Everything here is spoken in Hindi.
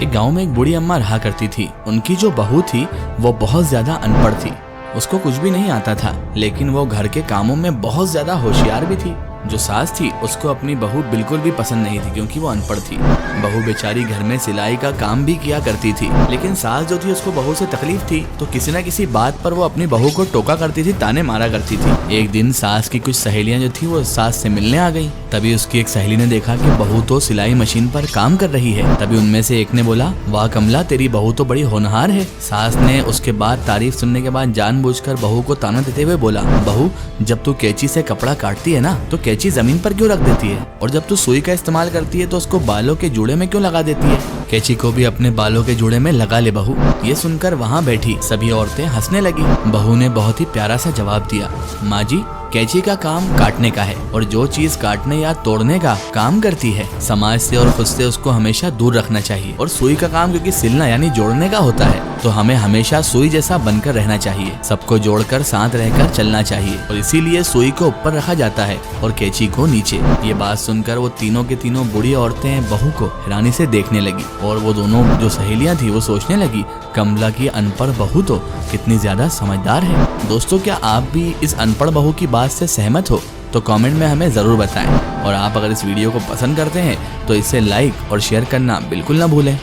एक गांव में एक बूढ़ी अम्मा रहा करती थी। उनकी जो बहू थी वो बहुत ज्यादा अनपढ़ थी। उसको कुछ भी नहीं आता था, लेकिन वो घर के कामों में बहुत ज्यादा होशियार भी थी। जो सास थी उसको अपनी बहू बिल्कुल भी पसंद नहीं थी, क्योंकि वो अनपढ़ थी। बहू बेचारी घर में सिलाई का काम भी किया करती थी, लेकिन सास जो थी उसको बहू से तकलीफ थी, तो किसी न किसी बात पर वो अपनी बहू को टोका करती थी, ताने मारा करती थी। एक दिन सास की कुछ सहेलियां जो थी वो सास से मिलने आ गई। तभी उसकी एक सहेली ने देखा कि बहू तो सिलाई मशीन पर काम कर रही है। तभी उनमें से एक ने बोला, वाह कमला, तेरी बहू तो बड़ी होनहार है। सास ने उसके बाद तारीफ सुनने के बाद जानबूझकर बहू को ताना देते हुए बोला, बहू, जब तू कैंची से कपड़ा काटती है ना तो कैंची जमीन पर क्यों रख देती है, और जब तू सुई का इस्तेमाल करती है तो उसको बालों के जूड़े में क्यों लगा देती है। कैंची को भी अपने बालों के जूड़े में लगा ले बहू। ये सुनकर वहाँ बैठी सभी औरतें हंसने लगी। बहू ने बहुत ही प्यारा सा जवाब दिया, माँ जी, कैंची का काम काटने का है, और जो चीज काटने या तोड़ने का काम करती है समाज से और खुद से उसको हमेशा दूर रखना चाहिए। और सुई का काम क्योंकि सिलना यानी जोड़ने का होता है, तो हमें हमेशा सुई जैसा बनकर रहना चाहिए, सबको जोड़कर साथ रहकर चलना चाहिए, और इसीलिए सुई को ऊपर रखा जाता है और कैंची को नीचे। ये बात सुनकर वो तीनों के तीनों बूढ़ी औरतें बहू को हैरानी से देखने लगी, और वो दोनों जो सहेलियां थी वो सोचने लगी, कमला की अनपढ़ बहू तो कितनी ज्यादा समझदार है। दोस्तों, क्या आप भी इस अनपढ़ बहू की बात से सहमत हो? तो कमेंट में हमें जरूर बताएं, और आप अगर इस वीडियो को पसंद करते हैं तो इसे लाइक और शेयर करना बिल्कुल ना भूलें।